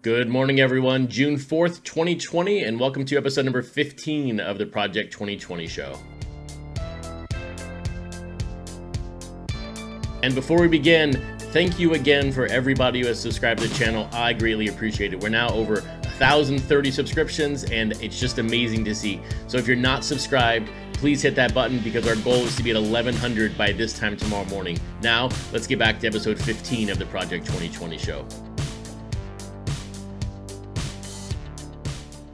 Good morning, everyone. June 4th, 2020, and welcome to episode number 15 of the Project 2020 show. And before we begin, thank you again for everybody who has subscribed to the channel. I greatly appreciate it. We're now over 1,030 subscriptions, and it's just amazing to see. So if you're not subscribed, please hit that button because our goal is to be at 1,100 by this time tomorrow morning. Now, let's get back to episode 15 of the Project 2020 show.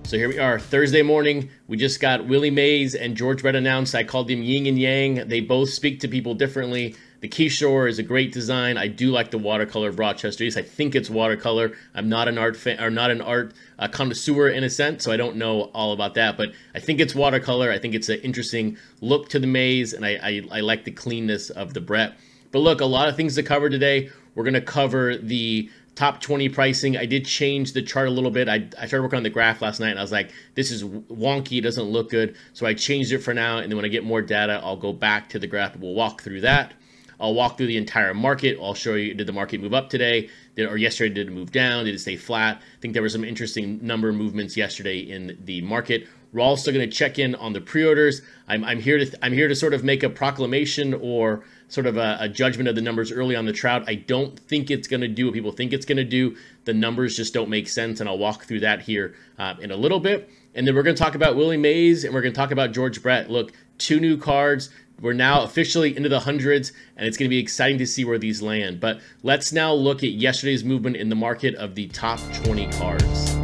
So here we are, Thursday morning. We just got Willie Mays and George Brett announced. I called them yin and yang. They both speak to people differently. The Keyshore is a great design. I do like the watercolor of Rochester East. I think it's watercolor. I'm not an art fan, or not an art connoisseur in a sense, so I don't know all about that. But I think it's watercolor. I think it's an interesting look to the Mays, and I like the cleanness of the Brett. But look, a lot of things to cover today. We're going to cover the top 20 pricing. I did change the chart a little bit. I started working on the graph last night and I was like, this is wonky, it doesn't look good. So I changed it for now, and then when I get more data, I'll go back to the graph. We'll walk through that. I'll walk through the entire market. I'll show you, did the market move up today? Or yesterday, did it move down? Did it stay flat? I think there were some interesting number of movements yesterday in the market. We're also going to check in on the pre-orders. I'm here to sort of make a proclamation or sort of a judgment of the numbers early on the Trout. I don't think it's going to do what people think it's going to do. The numbers just don't make sense, and I'll walk through that here in a little bit. And then we're going to talk about Willie Mays, and we're going to talk about George Brett. Look, 2 new cards. We're now officially into the hundreds, and it's going to be exciting to see where these land. But let's now look at yesterday's movement in the market of the top 20 cards.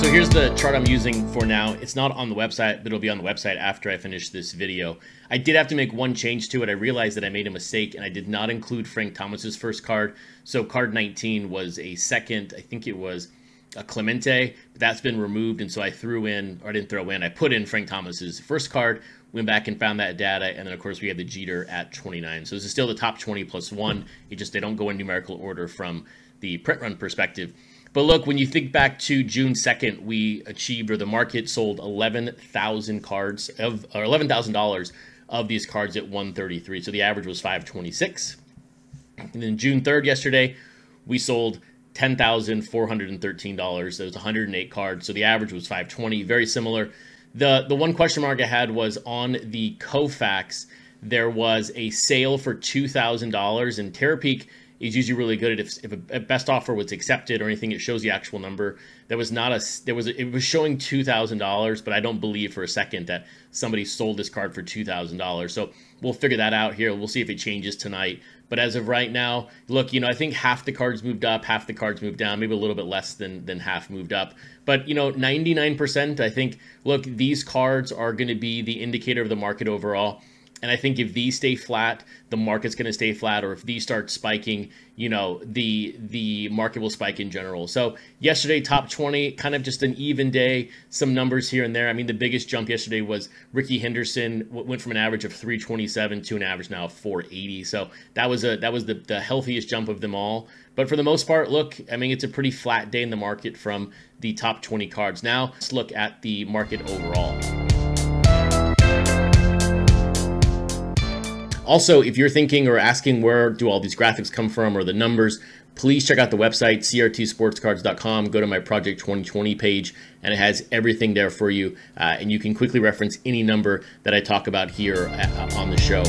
So here's the chart I'm using for now. It's not on the website, but it'll be on the website after I finish this video. I did have to make one change to it. I realized that I made a mistake, and I did not include Frank Thomas's first card. So card 19 was a second, I think it was a Clemente, but that's been removed, and so I threw in, or I didn't throw in, I put in Frank Thomas's first card, went back and found that data, and then of course we have the Jeter at 29. So this is still the top 20 plus 1. They don't go in numerical order from the print run perspective. But look, when you think back to June 2nd, we achieved, or the market sold 11,000 cards of, or $11,000 of these cards at 133. So the average was 526. And then June 3rd, yesterday, we sold $10,413. That was 108 cards. So the average was 520. Very similar. The one question mark I had was on the Kofax. There was a sale for $2,000, and Terapeak is usually really good at if a best offer was accepted or anything, it shows the actual number. There was not it was showing $2,000, but I don't believe for a second that somebody sold this card for $2,000. So we'll figure that out here. We'll see if it changes tonight. But as of right now, look, I think half the cards moved up, half the cards moved down, maybe a little bit less than half moved up. But 99%, I think, look, these cards are going to be the indicator of the market overall. And I think if these stay flat, the market's going to stay flat, or if these start spiking, the market will spike in general. So yesterday, top 20, kind of just an even day, some numbers here and there. I mean, the biggest jump yesterday was Ricky Henderson, went from an average of 327 to an average now of 480. So that was the healthiest jump of them all. But for the most part, look, I mean, it's a pretty flat day in the market from the top 20 cards. Now let's look at the market overall. Also, if you're thinking or asking where do all these graphics come from or the numbers, please check out the website, crtsportscards.com. Go to my Project 2020 page, and it has everything there for you. And you can quickly reference any number that I talk about here on the show.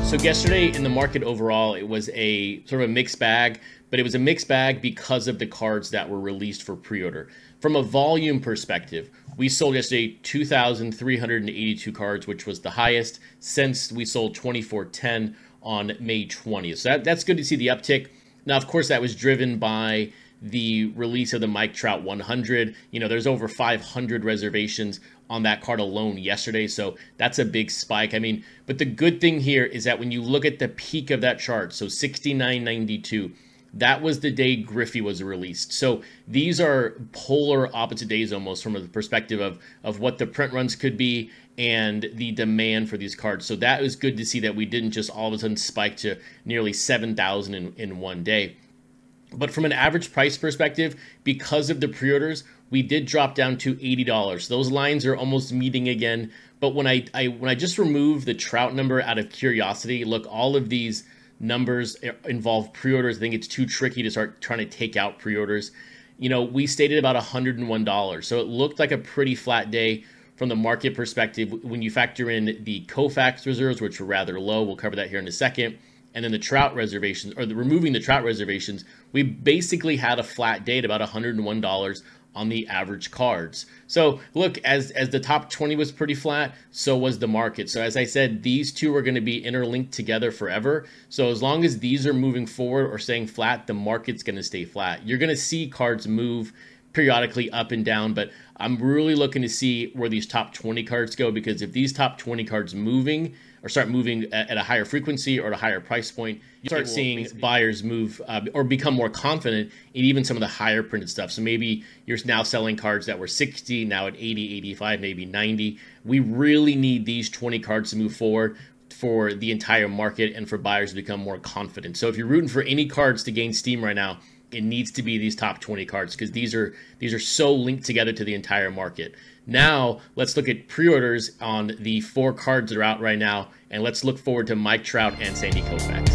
So yesterday in the market overall, it was a sort of a mixed bag, but it was a mixed bag because of the cards that were released for pre-order. From a volume perspective, we sold yesterday 2,382 cards, which was the highest since we sold 2,410 on May 20th. So that's good to see the uptick. Now, of course, that was driven by the release of the Mike Trout 100. There's over 500 reservations on that card alone yesterday, so that's a big spike. I mean, but the good thing here is that when you look at the peak of that chart, so 69.92, that was the day Griffey was released. So these are polar opposite days almost from the perspective of what the print runs could be and the demand for these cards. So that was good to see that we didn't just all of a sudden spike to nearly 7,000 in one day. But from an average price perspective, because of the pre-orders, we did drop down to $80. Those lines are almost meeting again. But when I just remove the Trout number out of curiosity, look, all of these numbers involve pre-orders. I think it's too tricky to start trying to take out pre-orders. You know, we stated about $101. So it looked like a pretty flat day from the market perspective. When you factor in the Koufax reserves, which were rather low, we'll cover that here in a second, and then the Trout reservations, or removing the Trout reservations, we basically had a flat day at about $101 on the average cards. So look, as the top 20 was pretty flat, so was the market. So as I said, these two are going to be interlinked together forever. So as long as these are moving forward or staying flat, the market's going to stay flat. You're going to see cards move periodically up and down, but I'm really looking to see where these top 20 cards go, because if these top 20 cards moving or start moving at a higher frequency or at a higher price point, you start seeing buyers move or become more confident in even some of the higher printed stuff. So maybe you're now selling cards that were 60, now at 80, 85, maybe 90. We really need these 20 cards to move forward for the entire market and for buyers to become more confident. So if you're rooting for any cards to gain steam right now, it needs to be these top 20 cards, because these are so linked together to the entire market. Now, let's look at pre-orders on the 4 cards that are out right now, and let's look forward to Mike Trout and Sandy Koufax.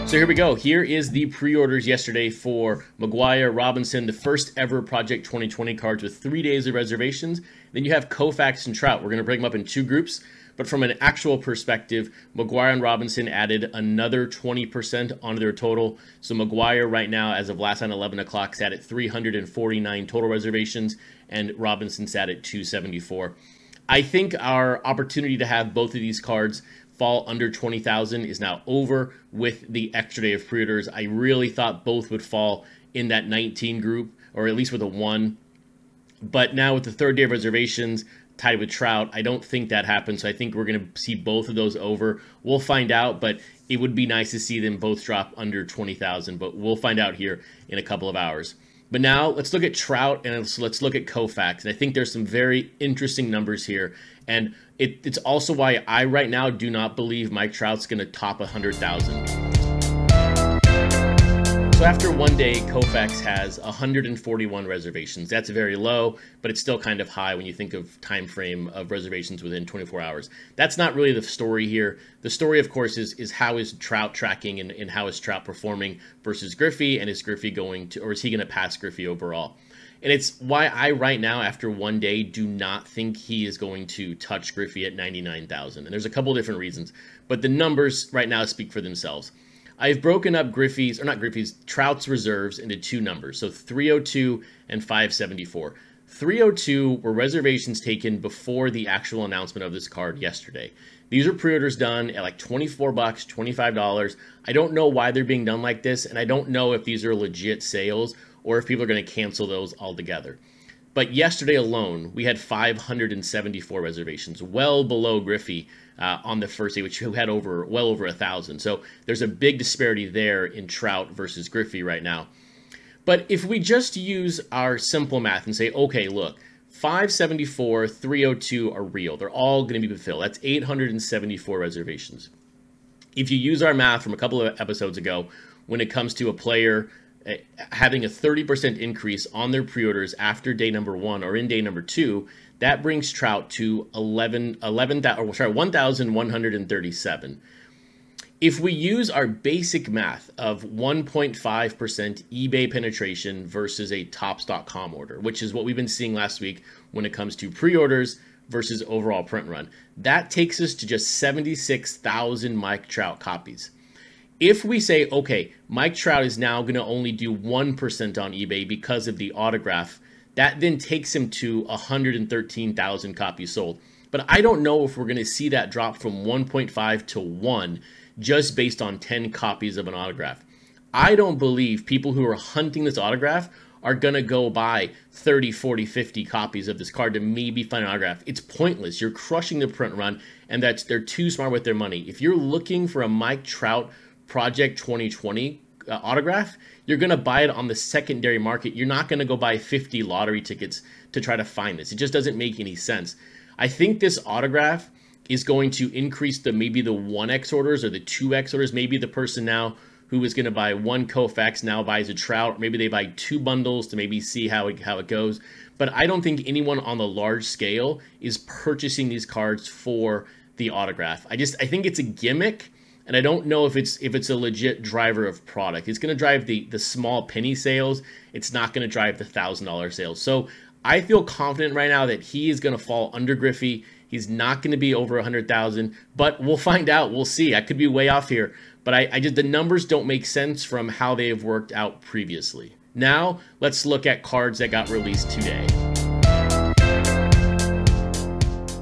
So here we go. Here is the pre-orders yesterday for Maguire, Robinson, the first ever Project 2020 cards with 3 days of reservations. Then you have Koufax and Trout. We're going to break them up in 2 groups. But from an actual perspective, Maguire and Robinson added another 20% onto their total. So Maguire right now, as of last night, 11 o'clock, sat at 349 total reservations, and Robinson sat at 274. I think our opportunity to have both of these cards fall under 20,000 is now over with the extra day of pre-orders. I really thought both would fall in that 19 group, or at least with a 1. But now with the 3rd day of reservations, tied with Trout, I don't think that happens. So I think we're going to see both of those over. We'll find out, but it would be nice to see them both drop under 20,000, but we'll find out here in a couple of hours. But now let's look at Trout and let's look at Koufax. And I think there's some very interesting numbers here. And it's also why I right now do not believe Mike Trout's going to top 100,000. So after 1 day, Koufax has 141 reservations. That's very low, but it's still kind of high when you think of time frame of reservations within 24 hours. That's not really the story here. The story, of course, is how is Trout tracking and how is Trout performing versus Griffey, and is Griffey going to, or is he going to pass Griffey overall? And it's why I right now, after 1 day, do not think he is going to touch Griffey at 99,000. And there's a couple different reasons, but the numbers right now speak for themselves. I've broken up Trout's reserves into 2 numbers, so 302 and 574. 302 were reservations taken before the actual announcement of this card yesterday. These are pre-orders done at like $24, $25. I don't know why they're being done like this, and I don't know if these are legit sales or if people are going to cancel those altogether. But yesterday alone, we had 574 reservations, well below Griffey on the first day, which had well over 1,000. So there's a big disparity there in Trout versus Griffey right now. But if we just use our simple math and say, okay, look, 574, 302 are real. They're all going to be fulfilled. That's 874 reservations. If you use our math from a couple of episodes ago, when it comes to a player having a 30% increase on their pre-orders after day number 1 or in day number 2, that brings Trout to 1,137. If we use our basic math of 1.5% eBay penetration versus a Topps.com order, which is what we've been seeing last week when it comes to pre-orders versus overall print run, that takes us to just 76,000 Mike Trout copies. If we say, okay, Mike Trout is now going to only do 1% on eBay because of the autograph, that then takes him to 113,000 copies sold. But I don't know if we're going to see that drop from 1.5 to 1 just based on 10 copies of an autograph. I don't believe people who are hunting this autograph are going to go buy 30, 40, 50 copies of this card to maybe find an autograph. It's pointless. You're crushing the print run, and they're too smart with their money. If you're looking for a Mike Trout Project 2020 autograph, you're going to buy it on the secondary market. You're not going to go buy 50 lottery tickets to try to find this. It just doesn't make any sense. I think this autograph is going to increase maybe the 1x orders or the 2x orders. Maybe the person now who was going to buy one Koufax now buys a Trout, or maybe they buy 2 bundles to maybe see how it goes. But I don't think anyone on the large scale is purchasing these cards for the autograph. I think it's a gimmick, and I don't know if it's a legit driver of product. It's going to drive the small penny sales. It's not going to drive the $1,000 sales. So I feel confident right now that he is going to fall under Griffey. He's not going to be over 100,000, but we'll find out. We'll see. I could be way off here, but the numbers don't make sense from how they have worked out previously. Now, let's look at cards that got released today.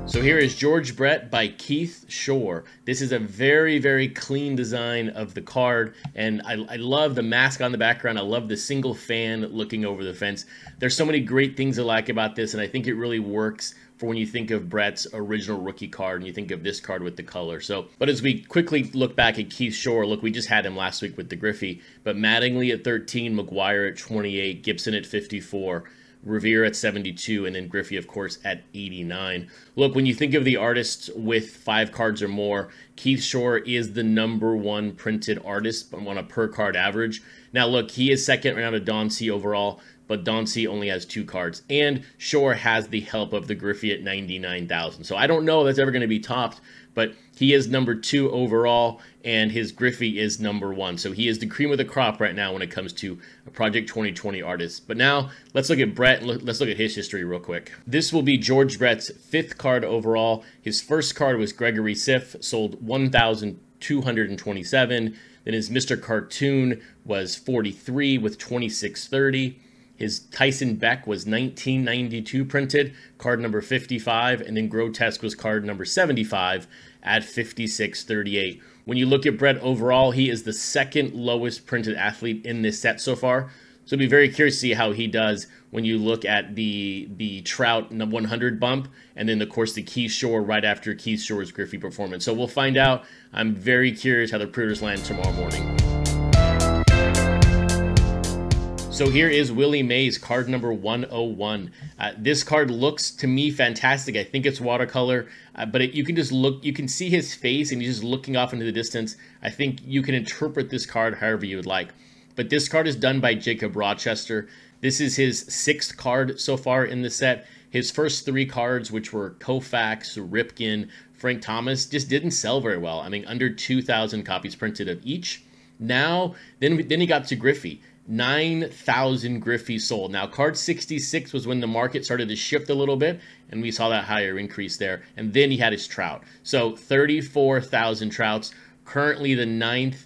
So here is George Brett by Keith Shore. This is a very, very clean design of the card, and I love the mask on the background. I love the single fan looking over the fence. There's so many great things I like about this, and I think it really works for when you think of Brett's original rookie card and you think of this card with the color. But as we quickly look back at Keith Shore, look, we just had him last week with the Griffey, but Mattingly at 13, McGuire at 28, Gibson at 54, Revere at 72, and then Griffey, of course, at 89. Look, when you think of the artists with 5 cards or more, Keith Shore is the #1 printed artist on a per card average. Now, look, he is second round of Don C overall, but Don C only has 2 cards, and Shore has the help of the Griffey at 99,000. So I don't know if that's ever going to be topped, but he is #2 overall, and his Griffey is #1. So he is the cream of the crop right now when it comes to Project 2020 artists. But now, let's look at Brett, and let's look at his history real quick. This will be George Brett's 5th card overall. His first card was Gregory Siff, sold 1,227. Then his Mr. Cartoon was 43 with 2630. His Tyson Beck was 1992 printed, card number 55, and then Grotesque was card number 75 at 5638. When you look at Brett overall, he is the 2nd lowest printed athlete in this set so far. So I'll be very curious to see how he does when you look at the Trout 100 bump, and then, of course, the Keith Shore right after Keith Shore's Griffey performance. So we'll find out. I'm very curious how the pre-orders land tomorrow morning. So here is Willie Mays, card number 101. This card looks to me fantastic. I think it's watercolor, but you can just look, you can see his face and he's just looking off into the distance. I think you can interpret this card however you would like. But this card is done by Jacob Rochester. This is his 6th card so far in the set. His first 3 cards, which were Koufax, Ripken, Frank Thomas, just didn't sell very well. I mean, under 2,000 copies printed of each. Now, then he got to Griffey. 9,000 Griffey sold. Now, card 66 was when the market started to shift a little bit, and we saw that higher increase there. And then he had his Trout. So 34,000 Trouts, currently the 9th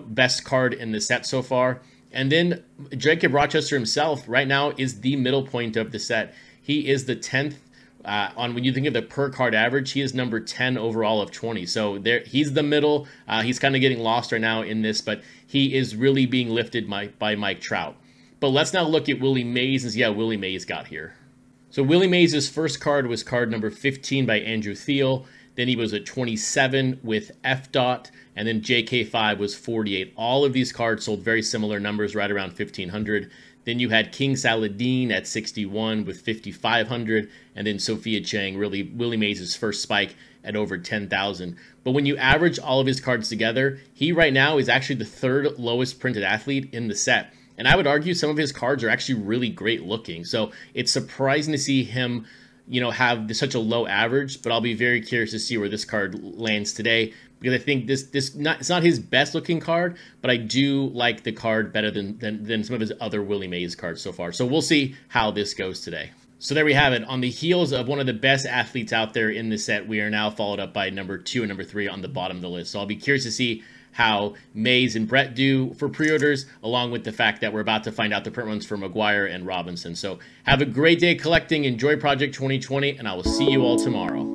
best card in the set so far. And then Jacob Rochester himself right now is the middle point of the set. He is the 10th when you think of the per card average, he is number 10 overall of 20. So there, he's the middle. He's kind of getting lost right now in this, but he is really being lifted by Mike Trout. But let's now look at Willie Mays and see how Willie Mays got here. So Willie Mays' first card was card number 15 by Andrew Thiel. Then he was at 27 with F. Dot, and then JK5 was 48. All of these cards sold very similar numbers, right around 1,500. Then you had King Saladin at 61 with 5,500, and then Sophia Chang, really Willie Mays' first spike at over 10,000. But when you average all of his cards together, he right now is actually the 3rd lowest printed athlete in the set. And I would argue some of his cards are actually really great looking. So it's surprising to see him, you know, have such a low average, but I'll be very curious to see where this card lands today, because I think it's not his best looking card, but I do like the card better than some of his other Willie Mays cards so far. So we'll see how this goes today. So there we have it. On the heels of one of the best athletes out there in the set, we are now followed up by number 2 and number 3 on the bottom of the list. So I'll be curious to see how Mays and Brett do for pre-orders, along with the fact that we're about to find out the print runs for McGuire and Robinson. So have a great day collecting. Enjoy Project 2020, and I will see you all tomorrow.